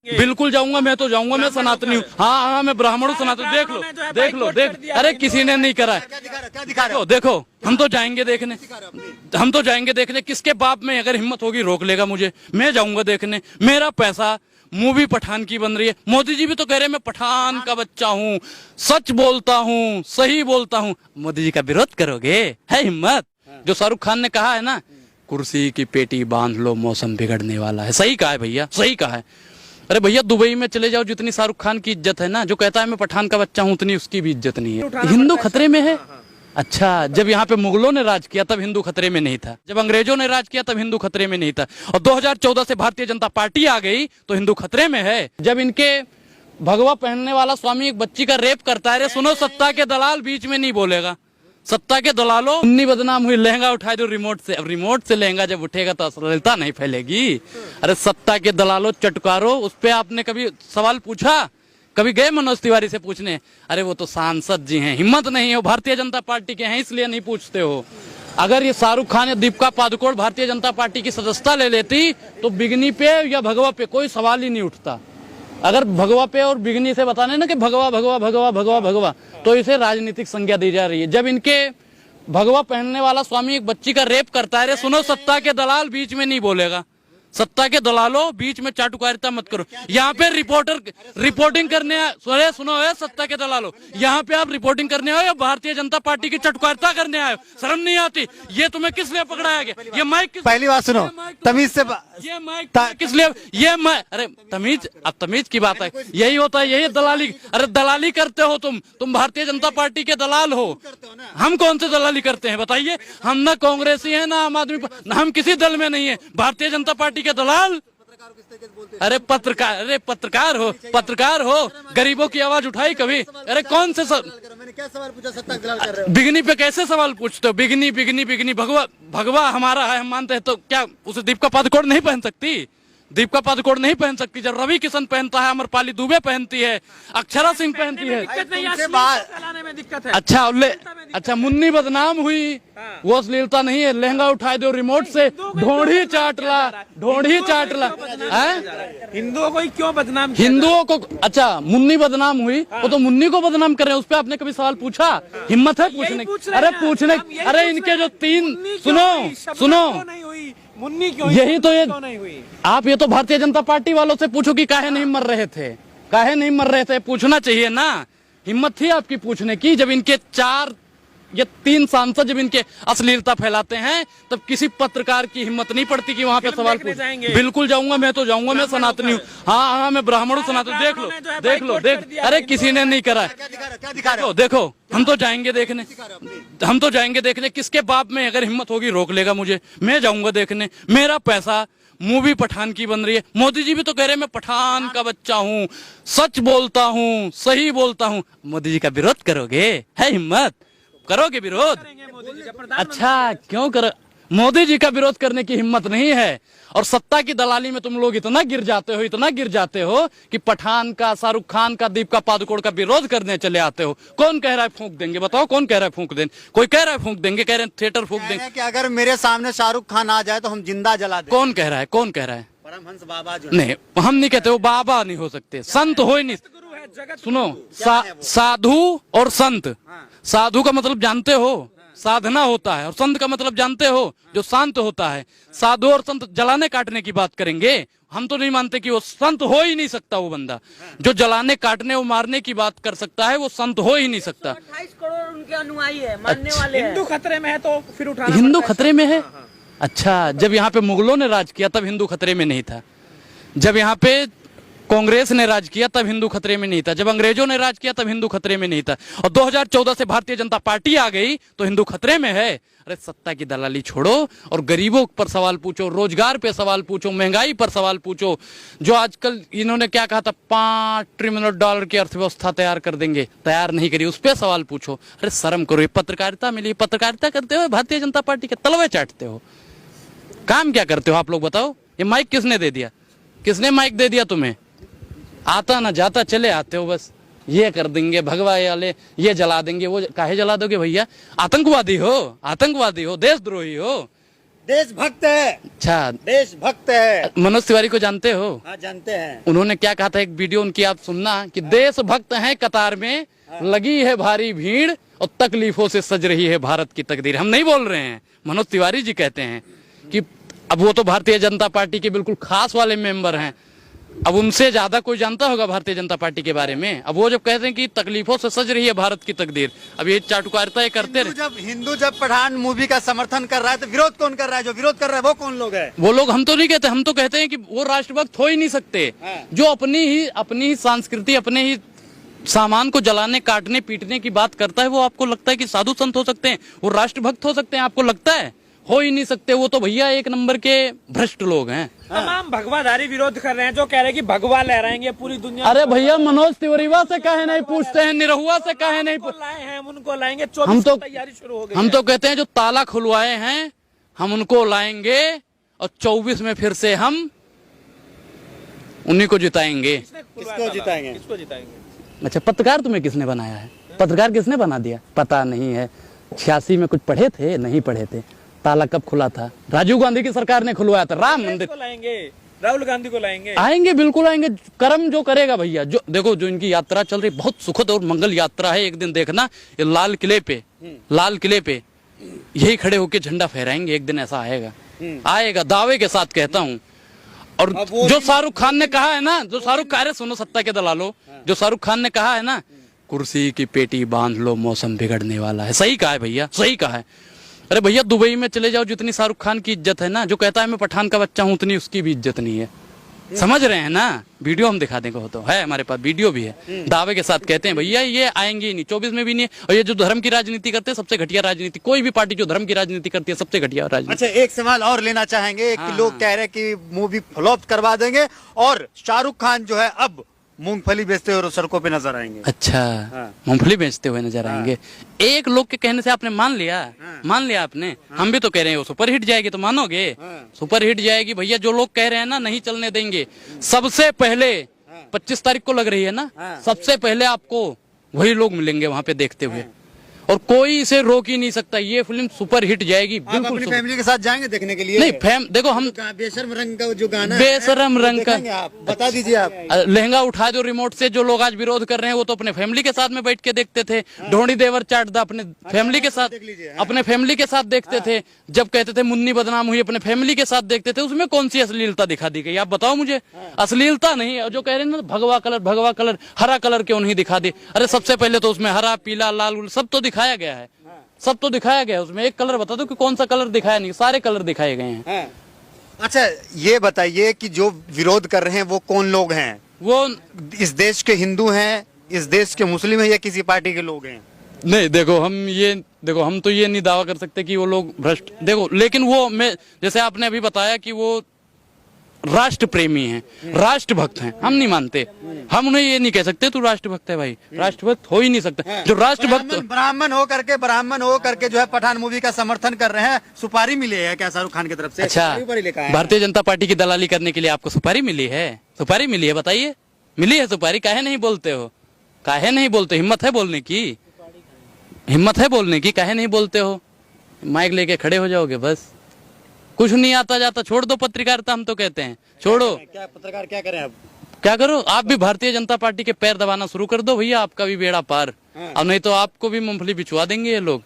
बिल्कुल जाऊंगा, मैं तो जाऊंगा, मैं सनातनी हूँ। हाँ हाँ, मैं ब्राह्मण हूँ, सनातन। देख लो देख लो देख, अरे किसी ने नहीं करा है। देखो हम तो जाएंगे देखने, हम तो जाएंगे देखने। किसके बाप में अगर हिम्मत होगी रोक लेगा मुझे, मैं जाऊंगा देखने। मेरा पैसा, मूवी पठान की बन रही है। मोदी जी भी तो कह रहे हैं मैं पठान का बच्चा हूँ, सच बोलता हूँ, सही बोलता हूँ। मोदी जी का विरोध करोगे? है हिम्मत? जो शाहरुख खान ने कहा है ना, कुर्सी की पेटी बांध लो, मौसम बिगड़ने वाला है। सही कहा है भैया, सही कहा है। अरे भैया दुबई में चले जाओ, जितनी शाहरुख खान की इज्जत है ना, जो कहता है मैं पठान का बच्चा हूँ, उतनी उसकी भी इज्जत नहीं है। हिंदू खतरे में है। अच्छा, जब यहाँ पे मुगलों ने राज किया तब हिंदू खतरे में नहीं था, जब अंग्रेजों ने राज किया तब हिंदू खतरे में नहीं था, और 2014 से भारतीय जनता पार्टी आ गई तो हिंदू खतरे में है। जब इनके भगवा पहनने वाला स्वामी एक बच्ची का रेप करता है, रे सुनो, सत्ता के दलाल बीच में नहीं बोलेगा। सत्ता के दलालों, उन्नी बदनाम हुई। लहंगा उठाए दो रिमोट से। अब रिमोट से लहंगा जब उठेगा तो अश्लीलता नहीं फैलेगी। अरे सत्ता के दलालों, चटकारों, उस पे आपने कभी सवाल पूछा? कभी गए मनोज तिवारी से पूछने? अरे वो तो सांसद जी हैं, हिम्मत नहीं है, भारतीय जनता पार्टी के हैं, इसलिए नहीं पूछते हो। अगर ये शाहरुख खान या दीपिका पादुकोण भारतीय जनता पार्टी की सदस्यता ले लेती तो बिगनी पे या भगवा पे कोई सवाल ही नहीं उठता। अगर भगवा पे और बिगनी से बताने ना कि भगवा भगवा भगवा भगवा भगवा, तो इसे राजनीतिक संज्ञा दी जा रही है। जब इनके भगवा पहनने वाला स्वामी एक बच्ची का रेप करता है, रे सुनो, सत्ता के दलाल बीच में नहीं बोलेगा। सत्ता के दलालों, बीच में चाटुकारिता मत करो। यहाँ पे रिपोर्टर रिपोर्टिंग करने, सुनो है सत्ता के दलालों, यहाँ पे आप रिपोर्टिंग करने आए हो या भारतीय जनता पार्टी की चाटुकारिता करने आए हो? शर्म नहीं आती? ये तुम्हें किस लिए पकड़ाया गया? ये माइक पहली बात सुनो, तमीज से ये माइक किस लिए? ये अरे तमीज, अब तमीज की बात है, यही होता है, यही दलाली। अरे दलाली करते हो तुम भारतीय जनता पार्टी के दलाल हो। हम कौन से दलाली करते हैं बताइए? हम ना कांग्रेसी हैं ना आम आदमी, हम किसी दल में नहीं है। भारतीय जनता पार्टी के दलाल। अरे पत्रकार हो, गरीबों की आवाज उठाई कभी? अरे कौन से मैंने क्या सवाल पूछा? सत्ता के दलाल कर रहे हो। बिगनी पे कैसे सवाल पूछते हो? बिगनी बिगनी बिगनी, भगवा भगवा हमारा है, हम मानते हैं, तो क्या उसे दीपिका पादुकोण नहीं पहन सकती? दीपिका पादुकोण नहीं पहन सकती? जब रवि किशन पहनता है, अमरपाली दुबे पहनती है, अक्षरा सिंह पहनती है। दिक्कत है। अच्छा मुन्नी बदनाम हुई, वो अश्लीलता नहीं है। लहंगा उठाए दो रिमोट से, ढोंढी चाटला। हिंदुओं को क्यों बदनाम? हिंदुओं को? अच्छा मुन्नी बदनाम हुई, वो तो मुन्नी को बदनाम कर रहे हैं। उस पर आपने कभी सवाल पूछा? हिम्मत है पूछने? अरे पूछने, अरे इनके जो तीन, सुनो, मुन्नी क्यों? यही तो, ये नहीं हुई। आप ये तो भारतीय जनता पार्टी वालों से पूछो कि काहे नहीं मर रहे थे, काहे नहीं मर रहे थे, पूछना चाहिए ना। हिम्मत थी आपकी पूछने की? जब इनके 4 या 3 सांसद जब इनके अश्लीलता फैलाते हैं, तब किसी पत्रकार की हिम्मत नहीं पड़ती कि वहां पे सवाल पूछे। बिल्कुल जाऊंगा, मैं तो जाऊंगा, मैं सनातनी हूँ। हाँ हाँ, मैं ब्राह्मण हूँ, सनातन। देख लो देख, अरे किसी ने नहीं करा है। देखो हम तो जाएंगे देखने, हम तो जाएंगे देखने। किसके बाप में अगर हिम्मत होगी रोक लेगा मुझे, मैं जाऊंगा देखने। मेरा पैसा, मूवी पठान की बन रही है। मोदी जी भी तो कह रहे हैं मैं पठान का बच्चा हूँ, सच बोलता हूँ, सही बोलता हूँ। मोदी जी का विरोध करोगे? है हिम्मत? करोगे विरोध? अच्छा क्यों करो? मोदी जी का विरोध करने की हिम्मत नहीं है। और सत्ता की दलाली में तुम लोग इतना गिर जाते हो कि पठान का, शाहरुख खान का, दीपिका पादुकोण का विरोध करने चले आते हो। कौन कह रहा है फूंक देंगे? बताओ कौन कह रहा है फूंक देंगे? कोई कह रहा है फूंक देंगे, कह रहे हैं थिएटर फूंक देंगे कि अगर मेरे सामने शाहरुख खान आ जाए तो हम जिंदा जला दें। कौन कह रहा है? परमहंस बाबा जो नहीं, हम नहीं कहते, वो बाबा नहीं हो सकते, संत हो ही नहीं। सुनो, साधु और संत, साधु का मतलब जानते हो? साधना होता है। और संत का मतलब जानते हो? जो शांत होता है। साधु और संत जलाने काटने की बात करेंगे? हम तो नहीं मानते कि वो संत हो ही नहीं सकता। वो बंदा जो जलाने काटने और मारने की बात कर सकता है, वो संत हो ही नहीं सकता। 28 करोड़ उनके अनुयायी है, मानने वाले हैं। हिंदू खतरे में है तो फिर उठाना हिंदू खतरे में है? अच्छा, जब यहाँ पे मुगलों ने राज किया तब हिंदू खतरे में नहीं था। जब यहाँ पे कांग्रेस ने राज किया तब हिंदू खतरे में नहीं था। जब अंग्रेजों ने राज किया तब हिंदू खतरे में नहीं था। और 2014 से भारतीय जनता पार्टी आ गई तो हिंदू खतरे में है। अरे सत्ता की दलाली छोड़ो और गरीबों पर सवाल पूछो, रोजगार पे सवाल पूछो, महंगाई पर सवाल पूछो। जो आजकल इन्होंने क्या कहा था, $5 ट्रिलियन की अर्थव्यवस्था तैयार कर देंगे, तैयार नहीं करी, उस पर सवाल पूछो। अरे शर्म करो, ये पत्रकारिता मिली, पत्रकारिता करते हो, भारतीय जनता पार्टी के तलवे चाटते हो। काम क्या करते हो आप लोग बताओ? ये माइक किसने दे दिया? किसने माइक दे दिया तुम्हें? आता ना जाता चले आते हो, बस ये कर देंगे भगवा वाले, ये जला देंगे। वो काहे जला दोगे भैया? आतंकवादी हो, देशद्रोही हो। देशभक्त है, अच्छा, देशभक्त है। मनोज तिवारी को जानते हो? हाँ जानते हैं। उन्होंने क्या कहा था, एक वीडियो उनकी आप सुनना, कि देशभक्त हैं कतार में, लगी है भारी भीड़ और तकलीफों से सज रही है भारत की तकदीर। हम नहीं बोल रहे हैं, मनोज तिवारी जी कहते हैं कि अब वो तो भारतीय जनता पार्टी के बिल्कुल खास वाले मेंबर हैं, अब उनसे ज्यादा कोई जानता होगा भारतीय जनता पार्टी के बारे में। अब वो जब कहते हैं कि तकलीफों से सज रही है भारत की तकदीर, अब ये चाटुकारिता ये करते रहे। हिंदू जब पठान मूवी का समर्थन कर रहा है तो विरोध कौन कर रहा है? जो विरोध कर रहा है वो कौन लोग है? वो लोग, हम तो नहीं कहते, हम तो कहते हैं कि वो राष्ट्रभक्त हो ही नहीं सकते। जो अपनी ही संस्कृति, अपने ही सामान को जलाने, काटने, पीटने की बात करता है, वो आपको लगता है कि साधु संत हो सकते हैं, वो राष्ट्रभक्त हो सकते हैं? आपको लगता है? हो ही नहीं सकते। वो तो भैया एक नंबर के भ्रष्ट लोग हैं। तमाम भगवाधारी विरोध कर रहे हैं, जो कह रहे हैं कि भगवा लहराएंगे पूरी दुनिया। अरे भैया, मनोज तिवारीवा से काहे नहीं पूछते हैं, निरहुआ से काहे नहीं लाए हैं, उनको लाएंगे। हम तो तैयारी शुरू हो गई। हम तो कहते हैं जो ताला खुलवाए हैं हम उनको लाएंगे और 24 में फिर से हम उन्हीं को जिताएंगे। किसको जिताएंगे? किसको जिताएंगे? अच्छा, पत्रकार तुम्हें किसने बनाया है? पत्रकार किसने बना दिया? पता नहीं है। 86 में कुछ पढ़े थे? नहीं पढ़े थे। ताला कब खुला था? राजीव गांधी की सरकार ने खुलवाया था। राम मंदिर को लाएंगे, राहुल गांधी को लाएंगे। आएंगे, बिल्कुल आएंगे। कर्म जो करेगा भैया, जो देखो, जो इनकी यात्रा चल रही, बहुत सुखद और मंगल यात्रा है। एक दिन देखना, ये लाल किले पे यही खड़े होके झंडा फहराएंगे। एक दिन ऐसा आएगा, आएगा, दावे के साथ कहता हूँ। और जो शाहरुख खान ने कहा है ना, जो शाहरुख खान, सुनो सत्ता के दलालो, जो शाहरुख खान ने कहा है ना, कुर्सी की पेटी बांध लो, मौसम बिगड़ने वाला है, सही कहा है भैया, सही कहा है। अरे भैया, दुबई में चले जाओ, जितनी शाहरुख खान की इज्जत है ना, जो कहता है मैं पठान का बच्चा हूं, उतनी उसकी भी इज्जत नहीं है। समझ रहे हैं ना? वीडियो हम दिखा देंगे, हो तो है हमारे पास, वीडियो भी है। दावे के साथ कहते हैं भैया ये आएंगे ही नहीं, 24 में भी नहीं। और ये जो धर्म की राजनीति करते हैं, सबसे घटिया राजनीति। कोई भी पार्टी जो धर्म की राजनीति करती है, सबसे घटिया राजनीति। अच्छा, एक सवाल और लेना चाहेंगे कि लोग कह रहे हैं कि मूवी फ्लॉप करवा देंगे और शाहरुख खान जो है अब मूंगफली बेचते हुए सड़कों पे नजर आएंगे। अच्छा, मूंगफली बेचते हुए नजर आएंगे। एक लोग के कहने से आपने मान लिया? मान लिया आपने? हम भी तो कह रहे हैं वो सुपर हिट जाएगी, तो मानोगे? सुपर हिट जाएगी भैया। जो लोग कह रहे हैं ना नहीं चलने देंगे, सबसे पहले 25 तारीख को लग रही है ना, सबसे पहले आपको वही लोग मिलेंगे वहां पे देखते हुए, और कोई इसे रोक ही नहीं सकता। ये फिल्म सुपर हिट जाएगी। आप अपनी फैमिली के साथ जाएंगे देखने के लिए? नहीं, देखो, हम बेशर्म रंग का जो गाना है, बेशर्म रंग का, आप बता दीजिए। आप लहंगा उठा दो रिमोट से, जो लोग आज विरोध कर रहे हैं वो तो अपने फैमिली के साथ में बैठ के देखते थे। ढोंडी देवर चाट दा अपने फैमिली के साथ, अपने फैमिली के साथ देखते थे। जब कहते थे मुन्नी बदनाम हुई, अपने फैमिली के साथ देखते थे। उसमें कौन सी अश्लीलता दिखा दी गई? आप बताओ मुझे। अश्लीलता नहीं। जो कह रहे हैं ना भगवा कलर, हरा कलर क्यों नहीं दिखा दी? अरे सबसे पहले तो उसमें हरा, पीला, लाल सब तो दिखाया गया है, सब तो दिखाया गया है। उसमें एक कलर बता दो कि कौन सा कलर दिखाया नहीं? सारे कलर दिखाए गए हैं। अच्छा, ये बताइए कि जो विरोध कर रहे हैं वो कौन लोग हैं? वो इस देश के हिंदू हैं, इस देश के मुस्लिम हैं, या किसी पार्टी के लोग हैं? नहीं, देखो, हम तो ये नहीं दावा कर सकते कि वो लोग भ्रष्ट, देखो, लेकिन वो, मैं जैसे आपने अभी बताया कि वो राष्ट्र प्रेमी हैं, राष्ट्रभक्त हैं, हम नहीं मानते। हम उन्हें ये नहीं कह सकते तू राष्ट्रभक्त है भाई, राष्ट्रभक्त हो ही नहीं सकता। जो राष्ट्रभक्त ब्राह्मण हो करके जो है पठान मूवी का समर्थन कर रहे हैं, सुपारी मिली है क्या शाहरुख खान की तरफ से? अच्छा, भारतीय जनता पार्टी की दलाली करने के लिए आपको सुपारी मिली है? सुपारी मिली है, बताइए। मिली है सुपारी? काहे नहीं बोलते हो? काहे नहीं बोलते? हिम्मत है बोलने की? हिम्मत है बोलने की? काहे नहीं बोलते हो? माइक लेके खड़े हो जाओगे बस। कुछ नहीं आता जाता, छोड़ दो पत्रकारिता, हम तो कहते हैं छोड़ो। क्या पत्रकार क्या करें अब? क्या करो? आप भी भारतीय जनता पार्टी के पैर दबाना शुरू कर दो भैया, आपका भी बेड़ा पार। अब नहीं तो आपको भी मूंगफली बिचवा देंगे ये लोग।